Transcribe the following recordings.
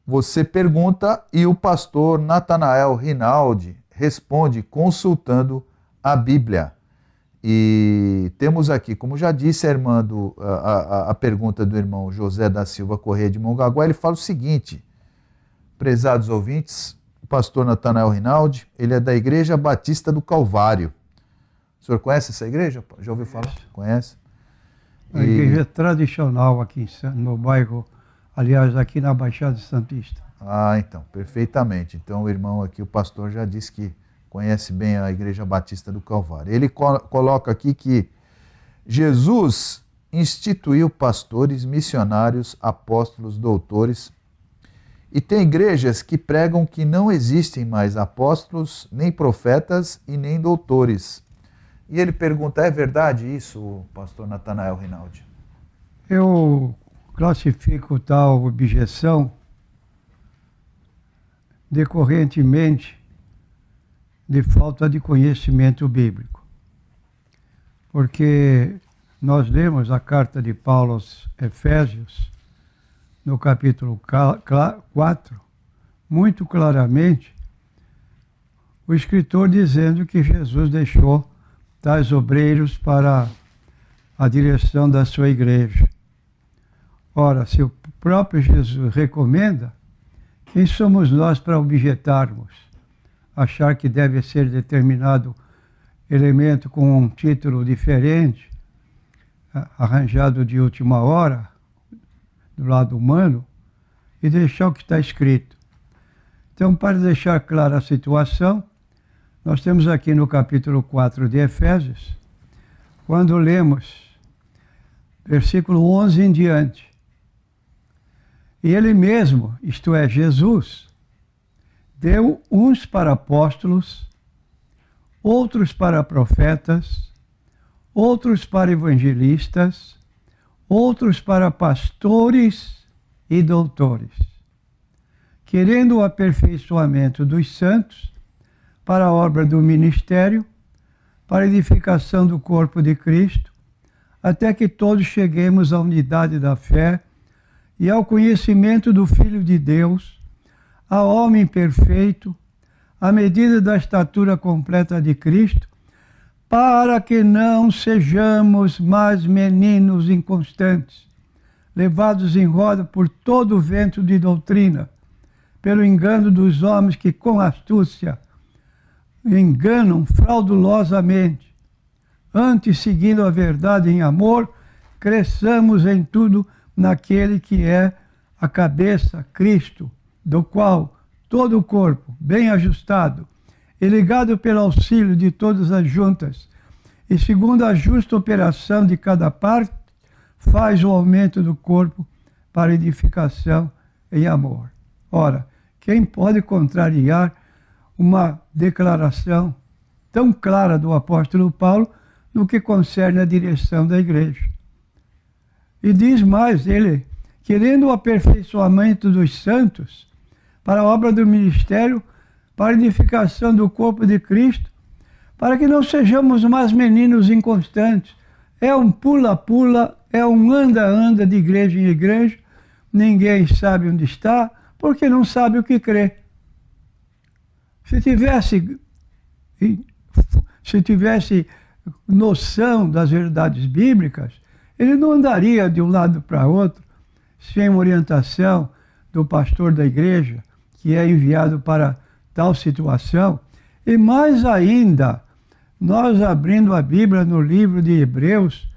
Você pergunta e o pastor Natanael Rinaldi responde consultando a Bíblia. E temos aqui, como já disse a pergunta do irmão José da Silva Corrêa de Mongaguá, ele fala o seguinte: prezados ouvintes, o pastor Natanael Rinaldi, ele é da Igreja Batista do Calvário. O senhor conhece essa igreja? Já ouviu falar? Conhece? A igreja tradicional aqui no bairro, aliás, aqui na Baixada Santista. Ah, então, perfeitamente. Então o irmão aqui, o pastor, já disse que conhece bem a Igreja Batista do Calvário. Ele coloca aqui que Jesus instituiu pastores, missionários, apóstolos, doutores, e tem igrejas que pregam que não existem mais apóstolos, nem profetas e nem doutores. E ele pergunta, é verdade isso, pastor Natanael Rinaldi? Eu classifico tal objeção decorrentemente de falta de conhecimento bíblico. Porque nós lemos a carta de Paulo aos Efésios, no capítulo 4, muito claramente, o escritor dizendo que Jesus deixou tais obreiros para a direção da sua igreja. Ora, se o próprio Jesus recomenda, quem somos nós para objetarmos? Achar que deve ser determinado elemento com um título diferente, arranjado de última hora, do lado humano, e deixar o que está escrito. Então, para deixar clara a situação, nós temos aqui no capítulo 4 de Efésios, quando lemos versículo 11 em diante, e ele mesmo, isto é, Jesus, deu uns para apóstolos, outros para profetas, outros para evangelistas, outros para pastores e doutores, querendo o aperfeiçoamento dos santos para a obra do ministério, para a edificação do corpo de Cristo, até que todos cheguemos à unidade da fé e ao conhecimento do Filho de Deus, a homem perfeito, à medida da estatura completa de Cristo, para que não sejamos mais meninos inconstantes, levados em roda por todo o vento de doutrina, pelo engano dos homens que com astúcia enganam fraudulosamente. Antes, seguindo a verdade em amor, cresçamos em tudo naquele que é a cabeça, Cristo, do qual todo o corpo, bem ajustado e ligado pelo auxílio de todas as juntas, e segundo a justa operação de cada parte, faz o aumento do corpo para edificação em amor. Ora, quem pode contrariar uma declaração tão clara do apóstolo Paulo no que concerne a direção da igreja? E diz mais, ele, querendo o aperfeiçoamento dos santos para a obra do ministério, para a edificação do corpo de Cristo, para que não sejamos mais meninos inconstantes. É um pula-pula, é um anda-anda de igreja em igreja, ninguém sabe onde está, porque não sabe o que crê. Se tivesse noção das verdades bíblicas, ele não andaria de um lado para outro, sem orientação do pastor da igreja, que é enviado para tal situação. E mais ainda, nós abrindo a Bíblia no livro de Hebreus,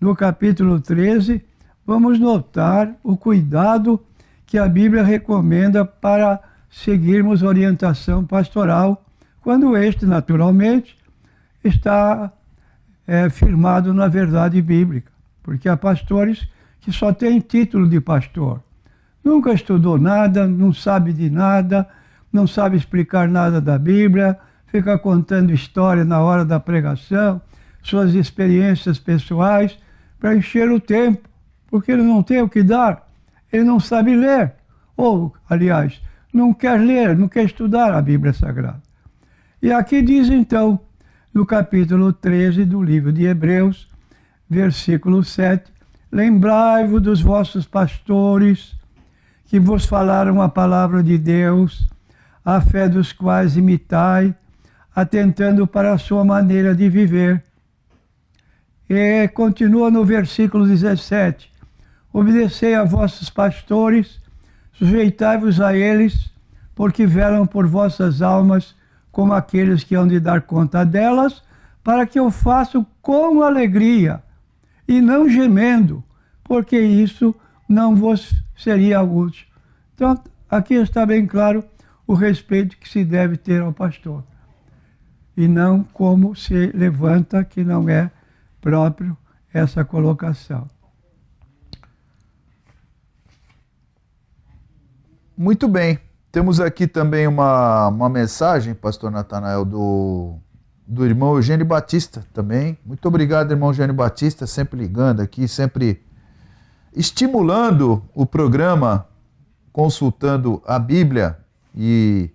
no capítulo 13, vamos notar o cuidado que a Bíblia recomenda para seguirmos orientação pastoral, quando este, naturalmente, está firmado na verdade bíblica. Porque há pastores que só têm título de pastor. Nunca estudou nada, não sabe de nada, não sabe explicar nada da Bíblia, fica contando história na hora da pregação, suas experiências pessoais, para encher o tempo, porque ele não tem o que dar, ele não sabe ler, ou, aliás, não quer ler, não quer estudar a Bíblia Sagrada. E aqui diz então, no capítulo 13 do livro de Hebreus, versículo 7, lembrai-vos dos vossos pastores, que vos falaram a palavra de Deus, a fé dos quais imitai, atentando para a sua maneira de viver. E continua no versículo 17. Obedecei a vossos pastores, sujeitai-vos a eles, porque velam por vossas almas como aqueles que hão de dar conta delas, para que eu faça com alegria e não gemendo, porque isso não vos seria útil. Então, aqui está bem claro o respeito que se deve ter ao pastor. E não como se levanta, que não é próprio essa colocação. Muito bem. Temos aqui também uma mensagem, pastor Natanael, do irmão Eugênio Batista também. Muito obrigado, irmão Eugênio Batista, sempre ligando aqui, sempre estimulando o programa, consultando a Bíblia, e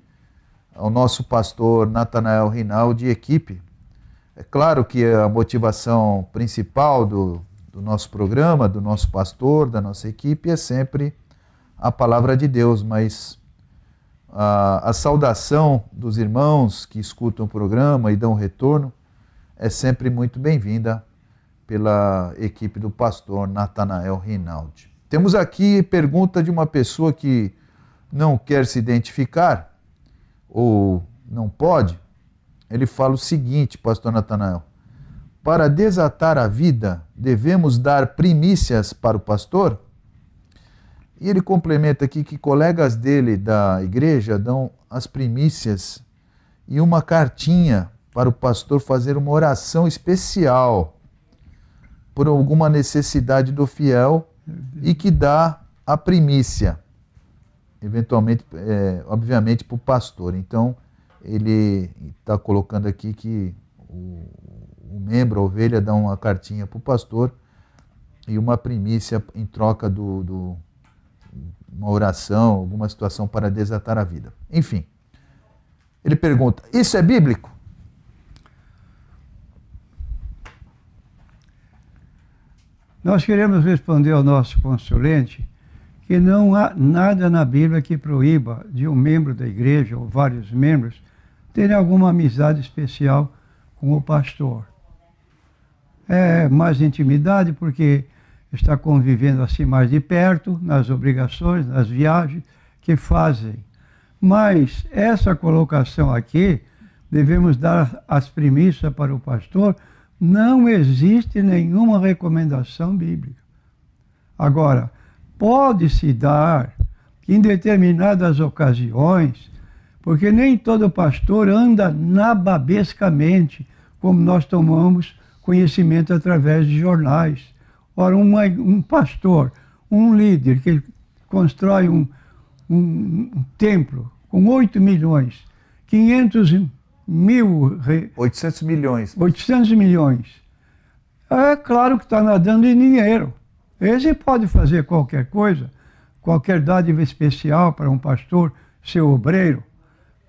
ao nosso pastor Natanael Rinaldi e equipe. É claro que a motivação principal do nosso programa, do nosso pastor, da nossa equipe, é sempre a palavra de Deus, mas a saudação dos irmãos que escutam o programa e dão retorno é sempre muito bem-vinda pela equipe do pastor Natanael Rinaldi. Temos aqui pergunta de uma pessoa que não quer se identificar ou não pode. Ele fala o seguinte, pastor Natanael: para desatar a vida, devemos dar primícias para o pastor? E ele complementa aqui que colegas dele da igreja dão as primícias e uma cartinha para o pastor fazer uma oração especial por alguma necessidade do fiel e que dá a primícia, eventualmente, obviamente, para o pastor. Então, ele está colocando aqui que o membro, a ovelha, dá uma cartinha para o pastor e uma primícia em troca uma oração, alguma situação para desatar a vida. Enfim, ele pergunta, isso é bíblico? Nós queremos responder ao nosso consulente que não há nada na Bíblia que proíba de um membro da igreja, ou vários membros, terem alguma amizade especial com o pastor. É mais intimidade porque está convivendo assim mais de perto, nas obrigações, nas viagens que fazem. Mas essa colocação aqui, devemos dar as primícias para o pastor, não existe nenhuma recomendação bíblica. Agora, pode-se dar em determinadas ocasiões, porque nem todo pastor anda nababescamente, como nós tomamos conhecimento através de jornais. Ora, um pastor, um líder que constrói um templo com 8 milhões, 800 milhões. 800 milhões. É claro que está nadando em dinheiro. Esse pode fazer qualquer coisa, qualquer dádiva especial para um pastor, ser obreiro,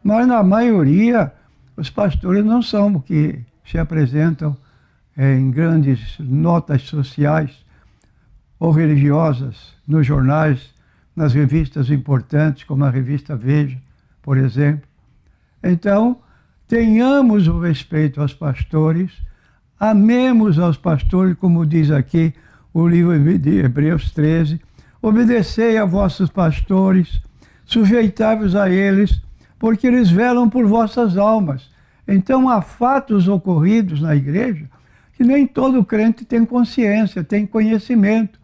mas na maioria os pastores não são o que se apresentam em grandes notas sociais ou religiosas, nos jornais, nas revistas importantes, como a revista Veja, por exemplo. Então, tenhamos o respeito aos pastores, amemos aos pastores, como diz aqui o livro de Hebreus 13, obedecei a vossos pastores, sujeitai-vos a eles, porque eles velam por vossas almas. Então, há fatos ocorridos na igreja que nem todo crente tem consciência, tem conhecimento.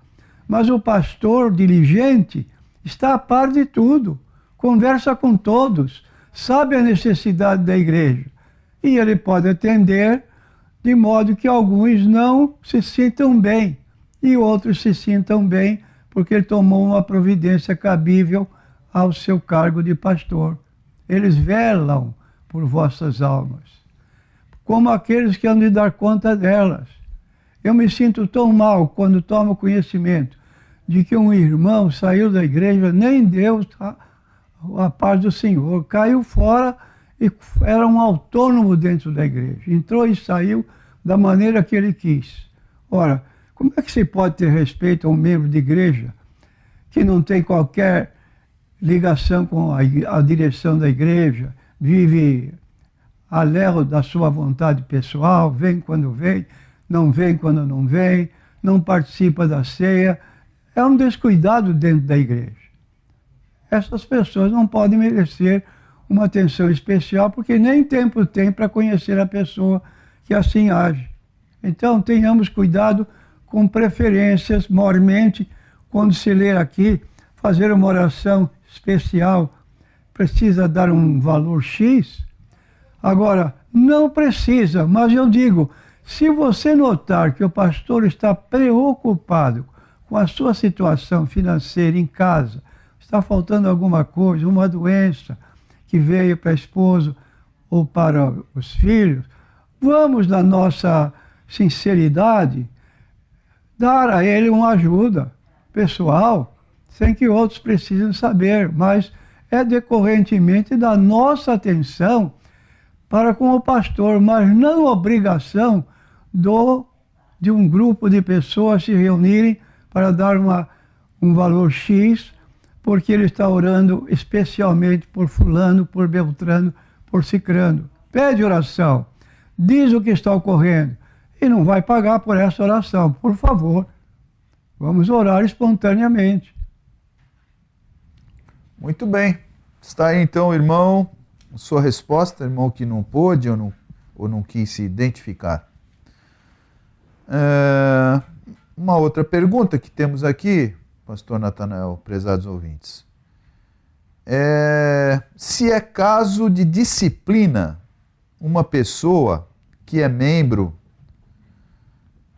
Mas o pastor diligente está a par de tudo, conversa com todos, sabe a necessidade da igreja. E ele pode atender de modo que alguns não se sintam bem e outros se sintam bem porque ele tomou uma providência cabível ao seu cargo de pastor. Eles velam por vossas almas, como aqueles que hão de dar conta delas. Eu me sinto tão mal quando tomo conhecimento de que um irmão saiu da igreja, nem Deus, a paz do Senhor, caiu fora e era um autônomo dentro da igreja. Entrou e saiu da maneira que ele quis. Ora, como é que se pode ter respeito a um membro de igreja que não tem qualquer ligação com a direção da igreja, vive a léu da sua vontade pessoal, vem quando vem, não vem quando não vem, não participa da ceia, é um descuidado dentro da igreja. Essas pessoas não podem merecer uma atenção especial, porque nem tempo tem para conhecer a pessoa que assim age. Então, tenhamos cuidado com preferências, maiormente, quando se ler aqui, fazer uma oração especial, precisa dar um valor X. Agora, não precisa, mas eu digo, se você notar que o pastor está preocupado com a sua situação financeira em casa, está faltando alguma coisa, uma doença que veio para a esposa ou para os filhos, vamos, na nossa sinceridade, dar a ele uma ajuda pessoal, sem que outros precisem saber, mas é decorrentemente da nossa atenção para com o pastor, mas não obrigação de um grupo de pessoas se reunirem para dar um valor X, porque ele está orando especialmente por fulano, por Beltrano, por Cicrano. Pede oração, diz o que está ocorrendo e não vai pagar por essa oração, por favor. Vamos orar espontaneamente. Muito bem. Está aí então, irmão, sua resposta, irmão que não pôde ou não quis se identificar. Uma outra pergunta que temos aqui, pastor Natanael, prezados ouvintes. Se é caso de disciplina, uma pessoa que é membro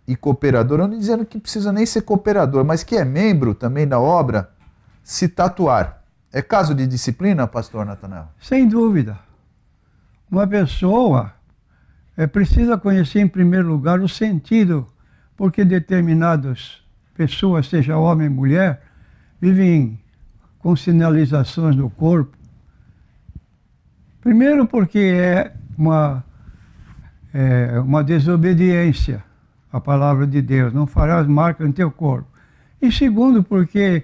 e cooperador, eu não dizendo que precisa nem ser cooperador, mas que é membro também da obra, se tatuar. É caso de disciplina, pastor Natanael? Sem dúvida. Uma pessoa precisa conhecer, em primeiro lugar, o sentido, porque determinadas pessoas, seja homem ou mulher, vivem com sinalizações no corpo. Primeiro porque é uma desobediência à palavra de Deus, não farás marca no teu corpo. E segundo porque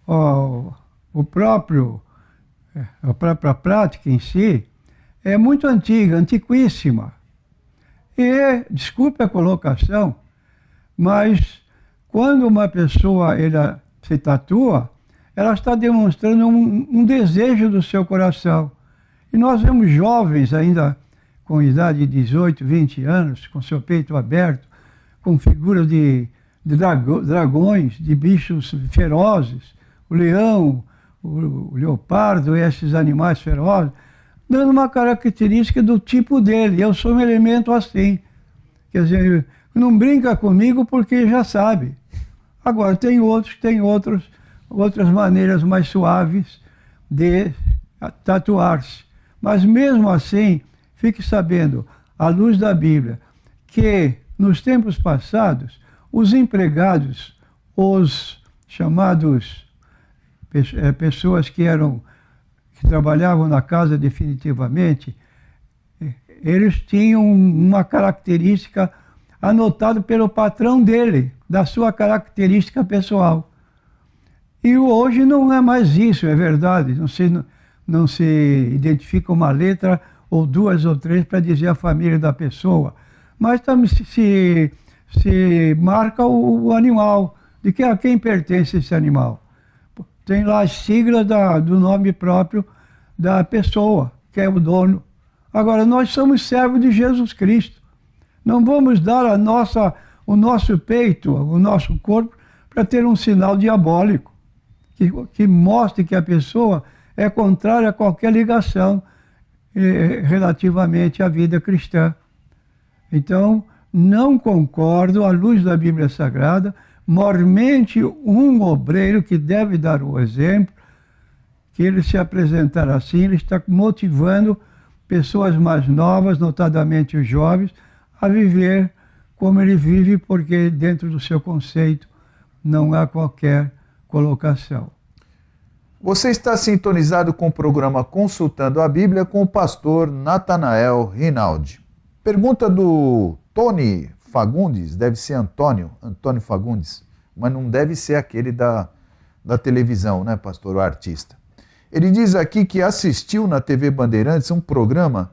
a própria prática em si é muito antiga, antiquíssima. E, desculpe a colocação, mas quando uma pessoa ela se tatua, ela está demonstrando um desejo do seu coração. E nós vemos jovens ainda com idade de 18, 20 anos, com seu peito aberto, com figuras de dragões, de bichos ferozes, o leão, o leopardo, esses animais ferozes, dando uma característica do tipo dele. Eu sou um elemento assim. Quer dizer, não brinca comigo porque já sabe. Agora, tem outros que têm outras maneiras mais suaves de tatuar-se. Mas mesmo assim, fique sabendo, à luz da Bíblia, que nos tempos passados, os empregados, os chamados pessoas que trabalhavam na casa definitivamente, eles tinham uma característica anotada pelo patrão dele, da sua característica pessoal. E hoje não é mais isso, é verdade. Não se identifica uma letra ou duas ou três para dizer a família da pessoa, mas também se marca o animal, de a quem pertence esse animal. Tem lá as siglas do nome próprio da pessoa, que é o dono. Agora, nós somos servos de Jesus Cristo. Não vamos dar o nosso peito, o nosso corpo, para ter um sinal diabólico, que mostre que a pessoa é contrária a qualquer ligação relativamente à vida cristã. Então, não concordo, à luz da Bíblia Sagrada, mormente um obreiro que deve dar o exemplo, que ele se apresentar assim, ele está motivando pessoas mais novas, notadamente os jovens, a viver como ele vive, porque dentro do seu conceito não há qualquer colocação. Você está sintonizado com o programa Consultando a Bíblia com o pastor Natanael Rinaldi. Pergunta do Tony Fagundes, deve ser Antônio Fagundes, mas não deve ser aquele da televisão, né, pastor, o artista. Ele diz aqui que assistiu na TV Bandeirantes um programa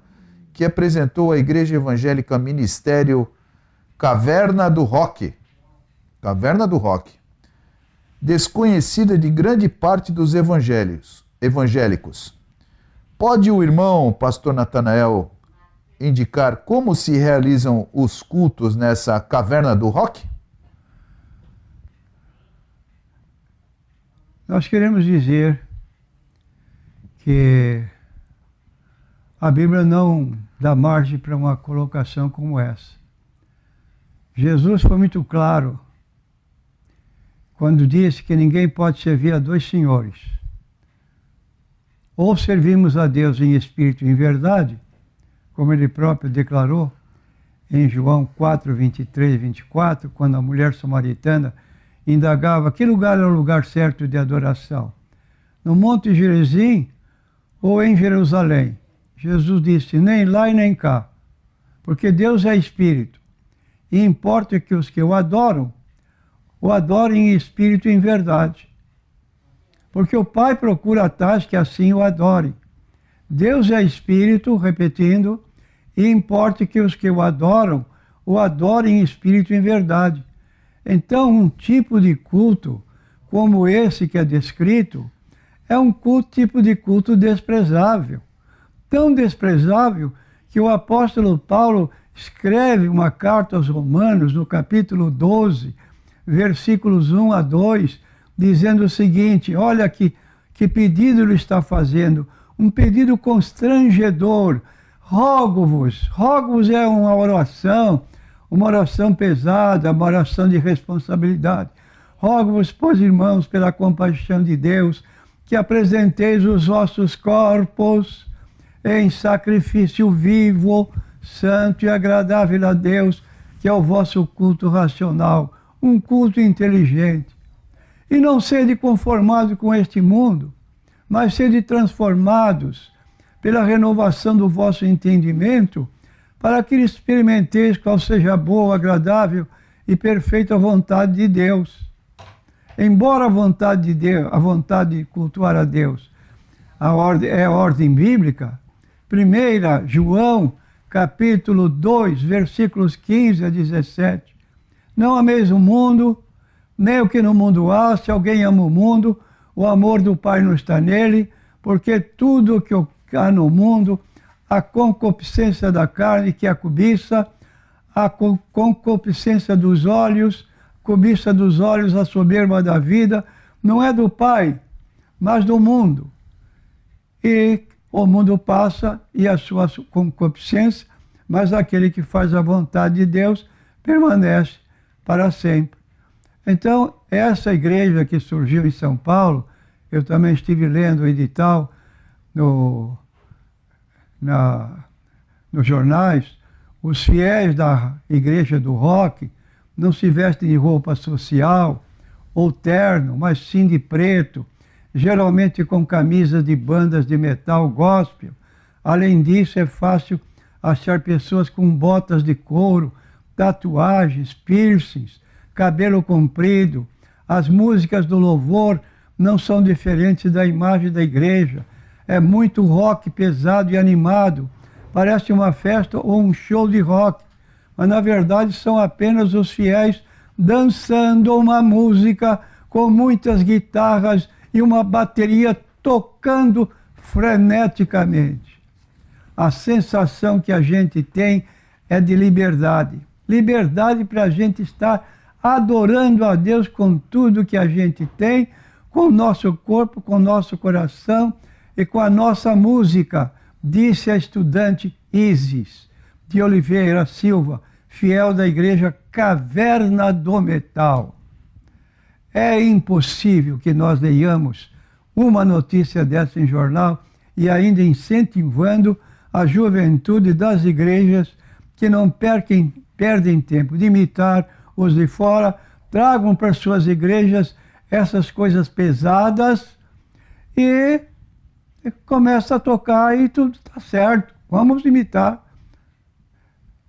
que apresentou a Igreja Evangélica Ministério Caverna do Rock. Caverna do Rock. Desconhecida de grande parte dos evangélicos. Pode o irmão, pastor Natanael, indicar como se realizam os cultos nessa Caverna do Rock? Nós queremos dizer que a Bíblia não dá margem para uma colocação como essa. Jesus foi muito claro quando disse que ninguém pode servir a dois senhores. Ou servimos a Deus em espírito e em verdade, como ele próprio declarou em João 4, 23 e 24, quando a mulher samaritana indagava que lugar era o lugar certo de adoração. No Monte Gerizim ou em Jerusalém? Jesus disse, nem lá e nem cá, porque Deus é espírito. E importa que os que o adorem em espírito e em verdade. Porque o Pai procura tais que assim o adorem. Deus é espírito, repetindo, e importa que os que o adorem em espírito e em verdade. Então, um tipo de culto como esse que é descrito, é um tipo de culto desprezável. Tão desprezável que o apóstolo Paulo escreve uma carta aos Romanos, no capítulo 12, versículos 1 a 2, dizendo o seguinte, olha que pedido ele está fazendo, um pedido constrangedor. Rogo-vos é uma oração pesada, uma oração de responsabilidade. Rogo-vos, pois, irmãos, pela compaixão de Deus, que apresenteis os vossos corpos em sacrifício vivo, santo e agradável a Deus, que é o vosso culto racional, um culto inteligente. E não sede conformados com este mundo, mas sede transformados pela renovação do vosso entendimento, para que experimenteis qual seja a boa, agradável e perfeita vontade de Deus. Embora a vontade de Deus, a vontade de cultuar a Deus, é a ordem bíblica, 1 João, capítulo 2, versículos 15 a 17. Não ameis o mundo, nem o que no mundo há. Se alguém ama o mundo, o amor do Pai não está nele, porque tudo o que há no mundo, a concupiscência da carne, que é a cobiça, a concupiscência dos olhos, cobiça dos olhos, a soberba da vida, não é do Pai, mas do mundo. E o mundo passa e a sua concupiscência, mas aquele que faz a vontade de Deus permanece para sempre. Então, essa igreja que surgiu em São Paulo, eu também estive lendo o edital nos jornais, os fiéis da igreja do rock não se vestem de roupa social ou terno, mas sim de preto, geralmente com camisas de bandas de metal gospel. Além disso, é fácil achar pessoas com botas de couro, tatuagens, piercings, cabelo comprido. As músicas do louvor não são diferentes da imagem da igreja. É muito rock pesado e animado. Parece uma festa ou um show de rock, mas na verdade são apenas os fiéis dançando uma música com muitas guitarras e uma bateria tocando freneticamente. A sensação que a gente tem é de liberdade. Liberdade para a gente estar adorando a Deus com tudo que a gente tem, com o nosso corpo, com o nosso coração e com a nossa música, disse a estudante Isis de Oliveira Silva, fiel da igreja Caverna do Metal. É impossível que nós leiamos uma notícia dessa em jornal e ainda incentivando a juventude das igrejas que não perdem tempo de imitar os de fora, tragam para suas igrejas essas coisas pesadas e começa a tocar e tudo está certo, vamos imitar.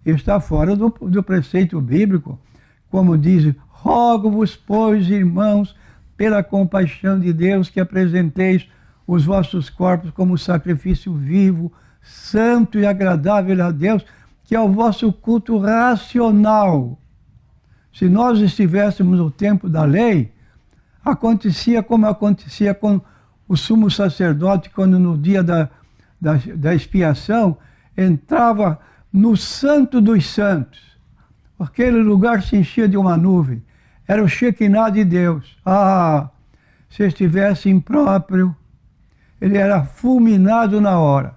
Está fora do preceito bíblico, como diz, rogo-vos, pois, irmãos, pela compaixão de Deus, que apresenteis os vossos corpos como sacrifício vivo, santo e agradável a Deus, que é o vosso culto racional. Se nós estivéssemos no tempo da lei, acontecia como acontecia com o sumo sacerdote, quando no dia da expiação entrava no santo dos santos. Aquele lugar se enchia de uma nuvem. Era o Shekinah de Deus. Ah, se estivesse impróprio, ele era fulminado na hora.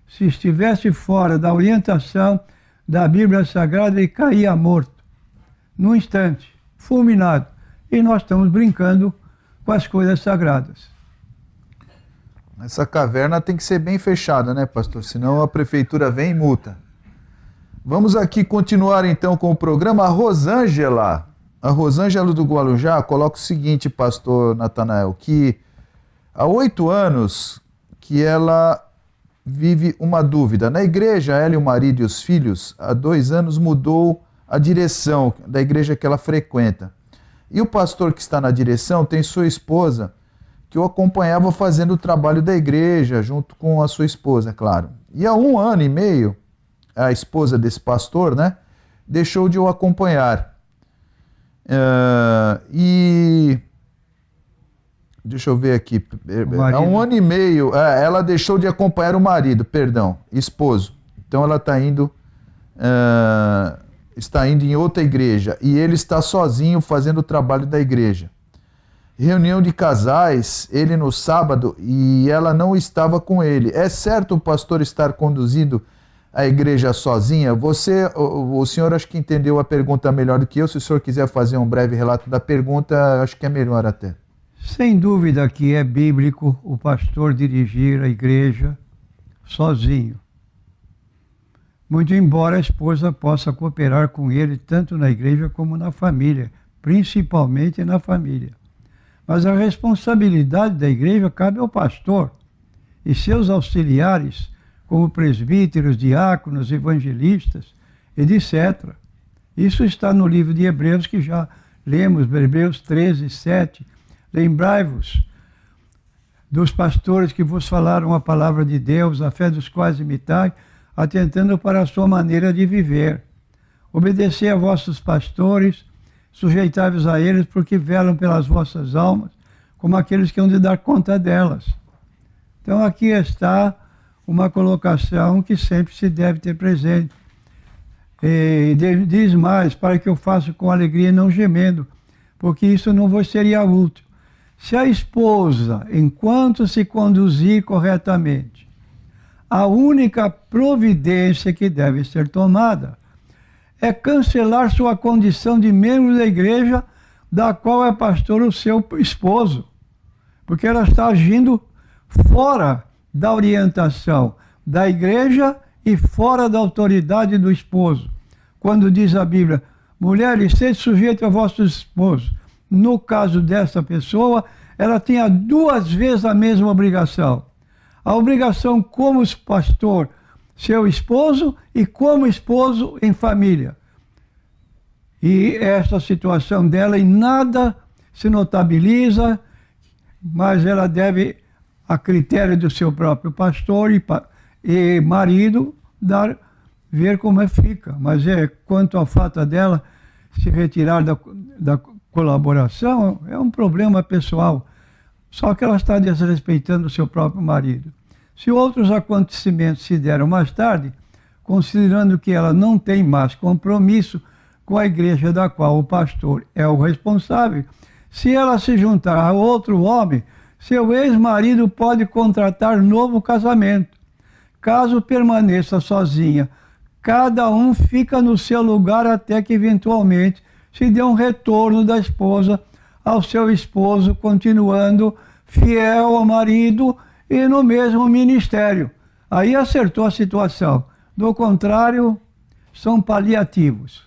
Se estivesse fora da orientação da Bíblia Sagrada, ele caía morto. Num instante, fulminado. E nós estamos brincando com as coisas sagradas. Essa caverna tem que ser bem fechada, né, pastor? Senão a prefeitura vem e multa. Vamos aqui continuar então com o programa. A Rosângela do Guarujá coloca o seguinte, pastor Natanael, que há 8 anos que ela vive uma dúvida. Na igreja, ela e o marido e os filhos, há 2 anos mudou a direção da igreja que ela frequenta. E o pastor que está na direção tem sua esposa, que o acompanhava fazendo o trabalho da igreja, junto com a sua esposa, é claro. E há 1 ano e meio, a esposa desse pastor, né, deixou de o acompanhar. Deixa eu ver aqui. Há 1 ano e meio, ela deixou de acompanhar o marido, esposo. Então ela está indo em outra igreja e ele está sozinho fazendo o trabalho da igreja. Reunião de casais, ele no sábado, e ela não estava com ele. É certo o pastor estar conduzindo a igreja sozinha? O senhor acho que entendeu a pergunta melhor do que eu. Se o senhor quiser fazer um breve relato da pergunta, acho que é melhor até. Sem dúvida que é bíblico o pastor dirigir a igreja sozinho. Muito embora a esposa possa cooperar com ele tanto na igreja como na família, principalmente na família. Mas a responsabilidade da igreja cabe ao pastor e seus auxiliares, como presbíteros, diáconos, evangelistas, etc. Isso está no livro de Hebreus, que já lemos, Hebreus 13, 7. Lembrai-vos dos pastores que vos falaram a palavra de Deus, a fé dos quais imitai, atentando para a sua maneira de viver. Obedecei a vossos pastores, sujeitai-vos a eles, porque velam pelas vossas almas, como aqueles que hão de dar conta delas. Então aqui está uma colocação que sempre se deve ter presente. E diz mais, para que eu faça com alegria e não gemendo, porque isso não vos seria útil. Se a esposa, enquanto se conduzir corretamente, a única providência que deve ser tomada é cancelar sua condição de membro da igreja, da qual é pastor o seu esposo, porque ela está agindo fora da orientação da igreja e fora da autoridade do esposo. Quando diz a Bíblia, mulheres, sede sujeitos a vossos esposos. No caso dessa pessoa, ela tinha 2 vezes a mesma obrigação. A obrigação como pastor, seu esposo, e como esposo em família. E essa situação dela em nada se notabiliza, mas ela deve, a critério do seu próprio pastor e marido, ver como fica. Mas quanto ao fato dela se retirar da colaboração, é um problema pessoal. Só que ela está desrespeitando o seu próprio marido. Se outros acontecimentos se deram mais tarde, considerando que ela não tem mais compromisso com a igreja da qual o pastor é o responsável, se ela se juntar a outro homem, seu ex-marido pode contratar novo casamento. Caso permaneça sozinha, cada um fica no seu lugar até que eventualmente se dê um retorno da esposa ao seu esposo, continuando fiel ao marido e no mesmo ministério. Aí acertou a situação. Do contrário, são paliativos.